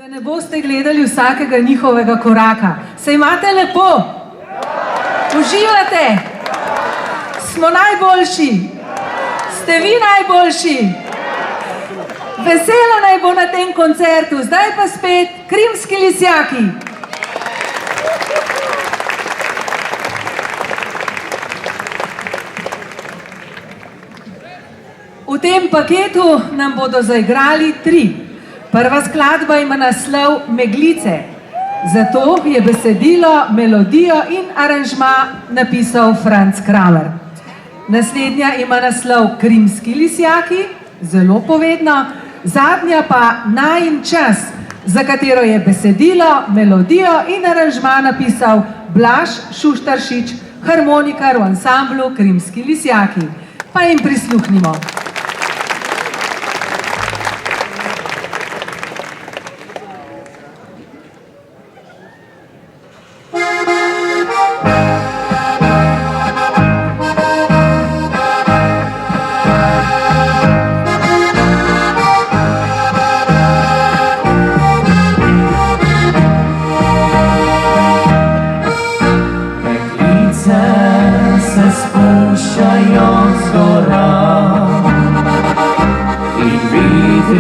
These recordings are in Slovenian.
Ne boste gledali vsakega njihovega koraka. Se imate lepo? Uživate? Smo najboljši? Ste vi najboljši? Veselo naj bo na tem koncertu. Zdaj pa spet Krimski lisjaki. V tem paketu nam bodo zaigrali tri. Prva skladba ima naslov Meglice. Zato je besedilo, melodijo in aranžma napisal Franc Kramer. Naslednja ima naslov Krimski lisjaki, zelo povedno. Zadnja pa Najin čas, za katero je besedilo, melodijo in aranžma napisal Blaž Šuštaršič, harmonikar v ansamblu Krimski lisjaki. Pa jim prisluhnimo.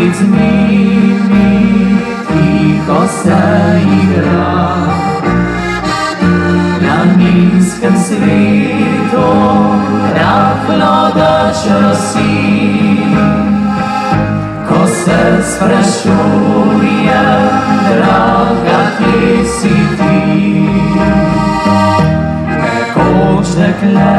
Z nimi tiho se igra na nizkem svetu, rahlo dež rosi. Ko se sprašujem, draga, kje si ti? Nekoč dekle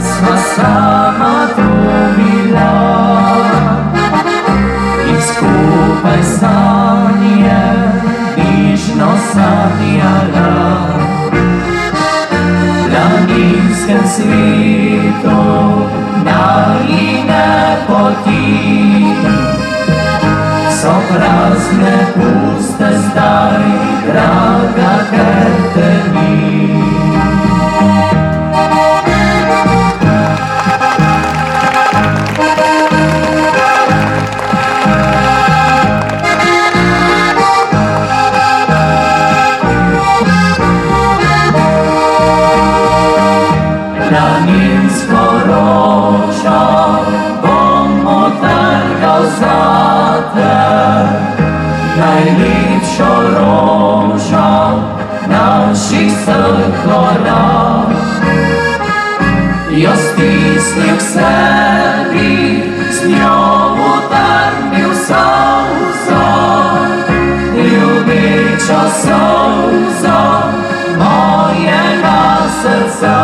sva sama tu bila, skupaj sanje, nižno sanjala. V planinskem svetu najine poti so prazne, puste zdaj, draga, ker te ni. Planinsko rožo bom otrgal zate, najlepšo rožo naših vseh gora. Jo stisnil k sebi, z njo utrnil solzo, ljubečo solzo mojega srca.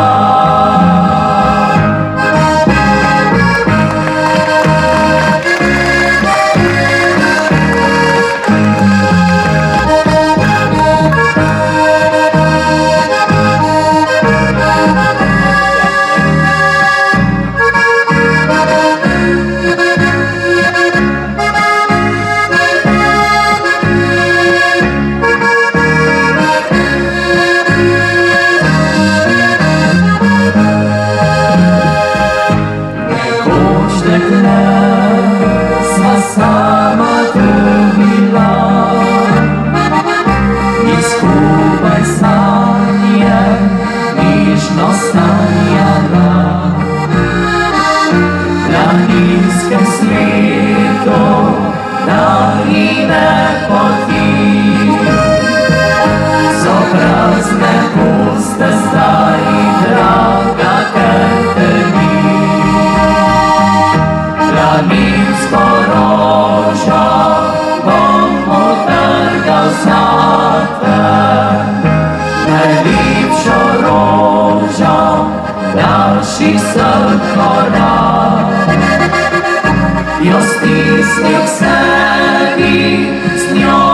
Jo stisnil k sebi, z njo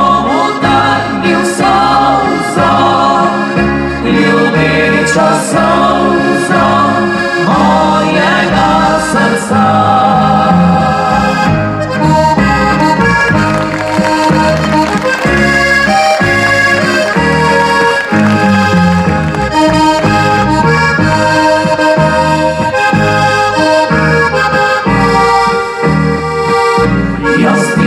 utrnil solzo, ljubečo solzo mojega srca. Just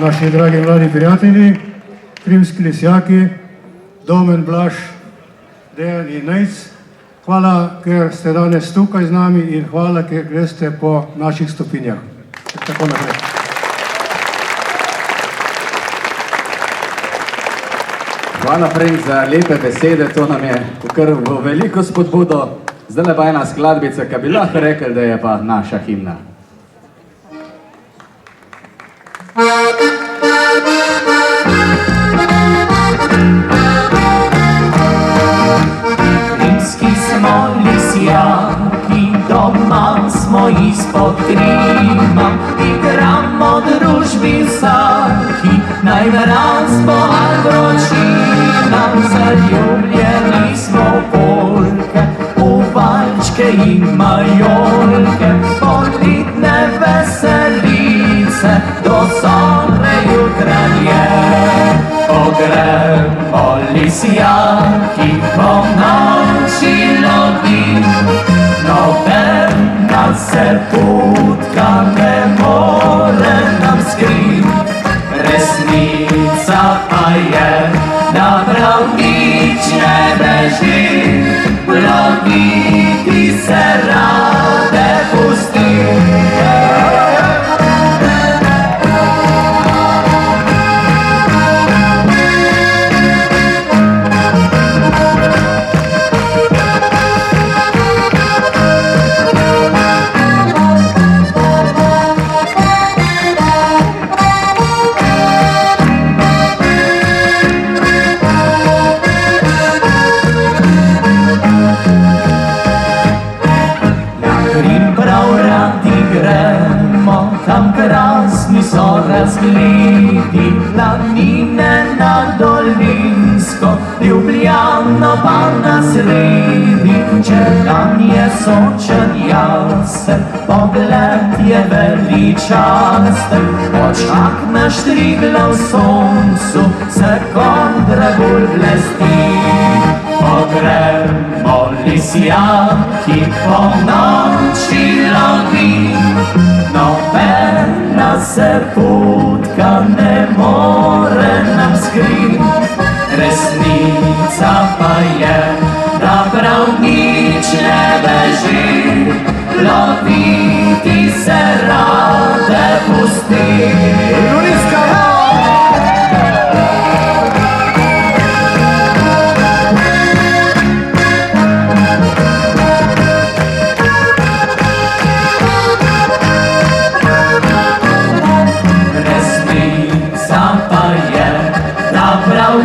naši dragi mladi prijatelji, krimski lisjaki, Domen, Blaž, Dejan in Nejc. Hvala, ker ste danes tukaj z nami in hvala, ker greste po naših stopinjah. Tako naprej. Hvala prej za lepe besede, to nam je kar v veliko spodbudo. Zdaj pa ena skladbica, ki bi lahko rekel, da je pa naša himna. Rimski smo lisjaki, doma smo izpod Krima, igramo družbi vsaki, najveraz bo vročina, zaljubljeni smo v polke, v valčke in majolke, politne veselice, do zore jutranje. Pogremo lisjaki po noči lodi, nobena se putka ne more nam skrit. Resnica pa je, da prav nič ne beži, loviti se rade pusti. Tam krasni so razgledi, planine na Dolinsko, Ljubljano pa na sredi. Če dan je sočen jasen, pogled je veličasten, očak naš Triglav v soncu se kot dragulj blesti. Pogremo lisjaki po noči lodi, nobena se putka ne more nam skrit. Resnica pa je, da prav nič ne beži, loviti se rade pusti.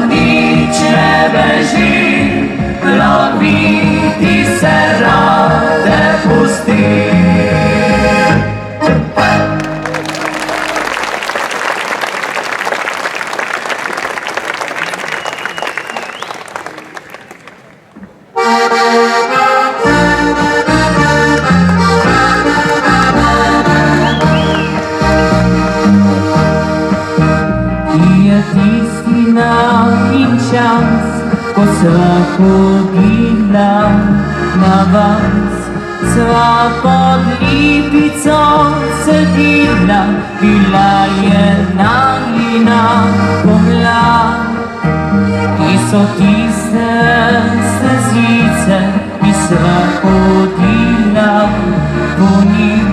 Nič ne beži, loviti se rade pusti. Ko sva hodila na vas, sva pod lipico sedila, bila je najina pomlad. Ki so tiste stezice, ki sva hodila po njih,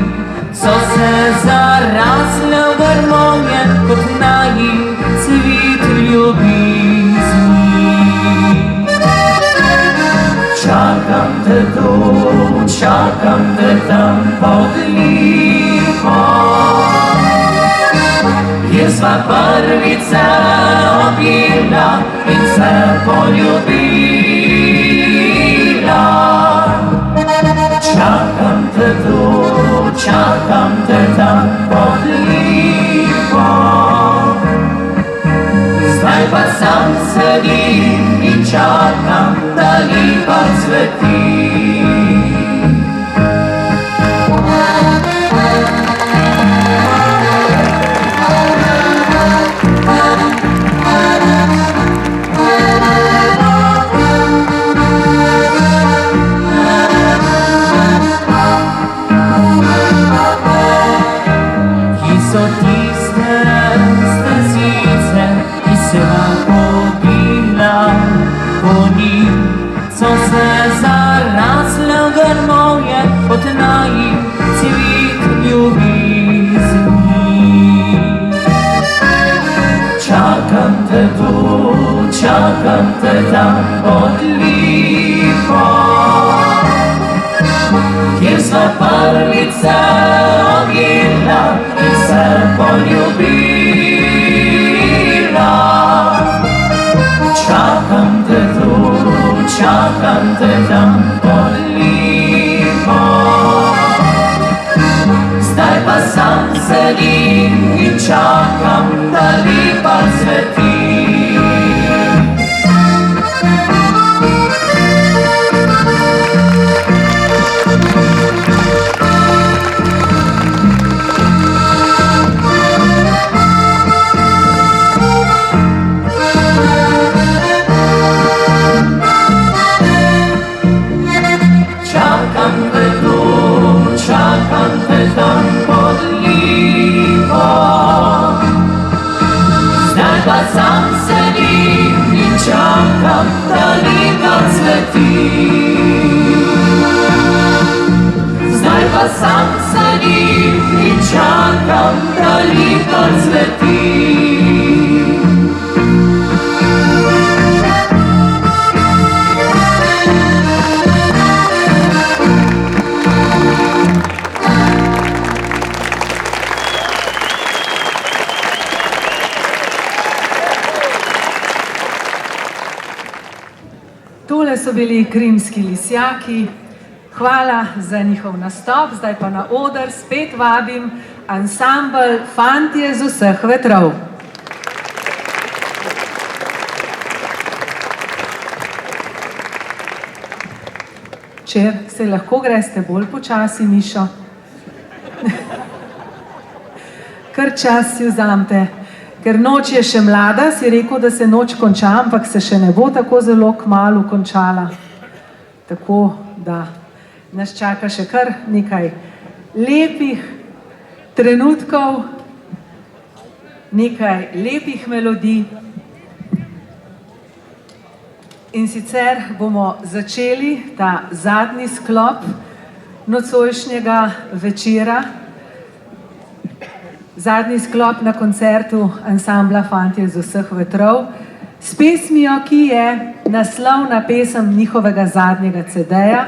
so se zarasle v grmovje kot najin cvit ljubizni. Čakam te tu, čakam te tam pod lipo, kjer sva prvice objela in se poljubila. Čakam te tu, čakam te tam pod lipo, zdaj pa sam sedim in čakam, da lipa cveti. Ki so tiste zdroje od najcvit ljubizni. Čakam te tu, čakam te tam pod lipo, kjer sva prvice objela in se poljubila. Čakam te tu, čakam te tam pod lipo, zdaj pa sam sedim in čakam, da lipa cveti. Čakam te tam pod lipo, zdaj pa sam sedim in čakam, da lipa cveti. Zdaj pa sam sedim in čakam, da lipa cveti. Tole so bili Krimski lisjaki. Hvala za njihov nastop. Zdaj pa na oder spet vabim ansambel Fantje z vseh vetrov. Če se lahko greste bolj počasi, Mišo. Kar čas si vzamte. Ker noč je še mlada, si rekel, da se noč konča, ampak se še ne bo tako zelo kmalu končala. Tako da nas čaka še kar nekaj lepih trenutkov, nekaj lepih melodij. In sicer bomo začeli ta zadnji sklop nocojšnjega večera, zadnji sklop na koncertu ansambla Fantje z vseh vetrov, s pesmijo, ki je naslovna pesem njihovega zadnjega CD-ja.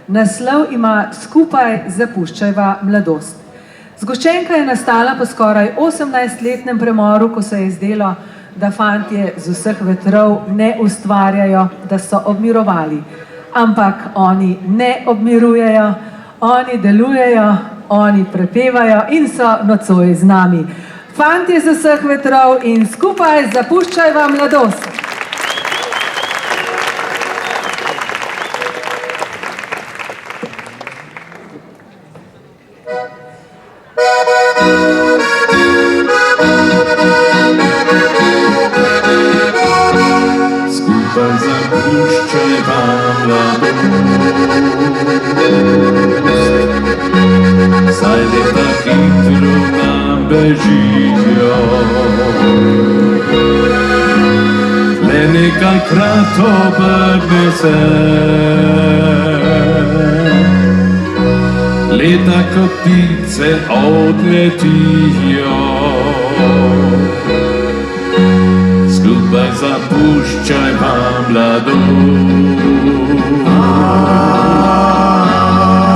Naslov ima Skupaj zapuščajva mladost. Zgoščenka je nastala po skoraj 18-letnem premoru, ko se je zdelo, da fantje z vseh vetrov ne ustvarjajo, da so obmirovali. Ampak oni ne obmirujejo, oni delujejo, oni prepevajo in so nocoj z nami. Fantje z vseh vetrov in Skupaj zapuščajva mladost. Skupaj zapuščajva mladost, saj leta hitro nam bežijo. Le nekajkrat obrne se, leta kot ptice odletijo. Skupaj zapuščajva mladost,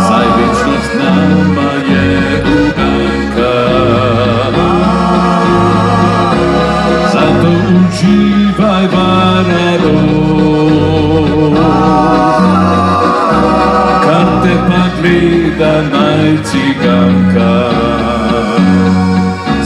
saj večnost nama je uganka. Zato uživajva radost, kar te pa gleda naj ciganka.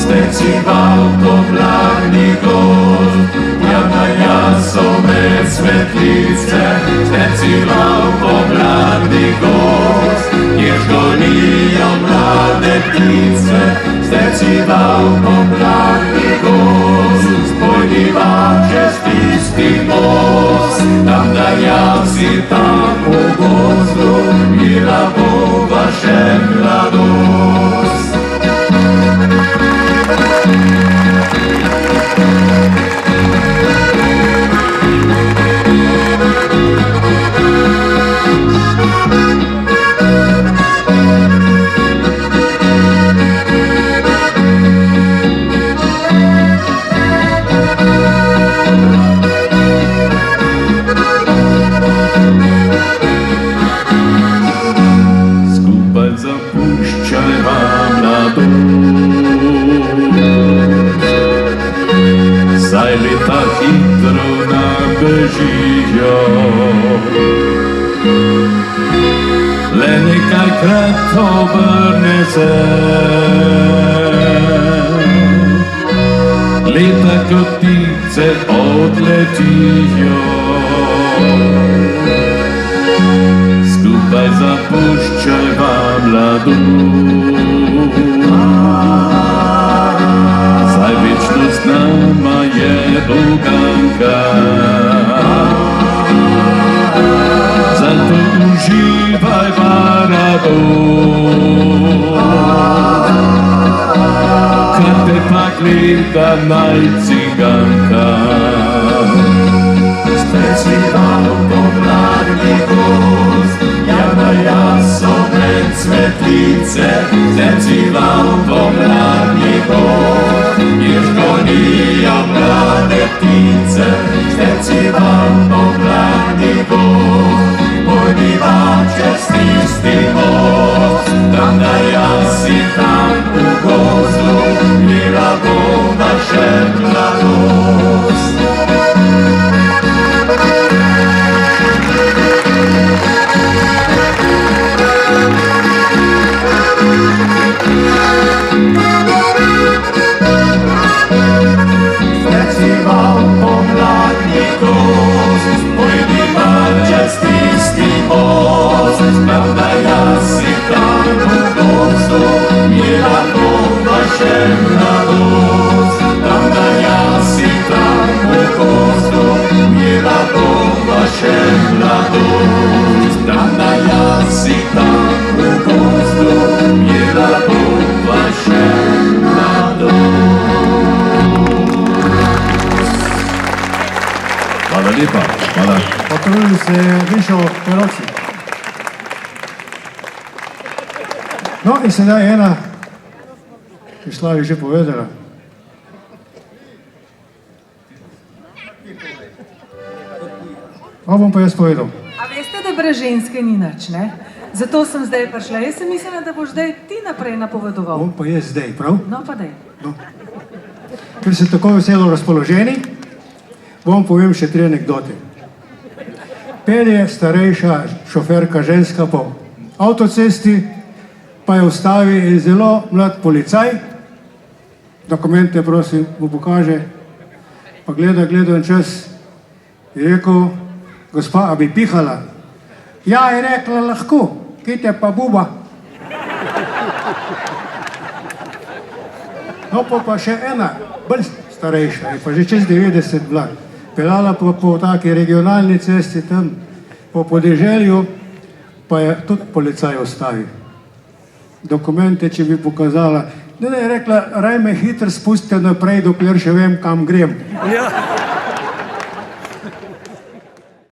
Stecival pomladni gozd, javna jaso med svetlice. Stecival pomladni gozd, kjer gonijo mlade ptice. Stecival pomladni gozd, spojniva čez tisti most. Tam da jasi tam v gozdu, mila bova še mladost. ležijo. Le nekajkrat obrne se, leta kot ptice odletijo. Skupaj zapuščajva mladost, saj večnost nama je uganka. Zato uživaj radost, kar te pa gleda naj ciganka. Sprecival pomladni gost, javna jaso med cvetlice, sprecival pomladni gost, jež gonijo mlade ptice, sprecival pomladni gost, pojdiva čez tisti most, tam da jasi tam v gozdu, mila bo naše mladost. Sprecival pomladni gost, pojdiva čez tisti most, tam da jasi tam v gozdu, mila bo naše mladost. Tam da jasi tam v gozdu, mila bo naše mladost. Tam da jasi tam v gozdu, mila bo naše mladost. Hvala lepa, hvala. Potrudil se je Mišo Peroci. No in sedaj ena, ki Slavi že povedala. Bom pa jaz povedal. A veste, da brez ženske ni nič, ne? Zato sem zdaj prišla. Jaz sem mislila, da boš zdaj ti naprej napovedoval. Bom pa jaz zdaj, prav? No pa daj. No. Ker ste tako veselo razpoloženi, bom povem še 3 anekdote. Pelje starejša šoferka ženska po avtocesti, pa je ustavi en zelo mlad policaj, dokumente prosim mu pokaže, pa gleda en čas, je rekel, gospa, a bi pihala? Ja, je rekla, lahko, kite pa buba. No, pa še ena, bolj starejša, je pa že čez 90 bila, peljala po taki regionalni cesti tam, po podeželju, pa je tudi policaj ustavi. Dokumente, če bi pokazala, ne je rekla, raj me hitro spustite naprej, dokler še vem, kam grem. Ja.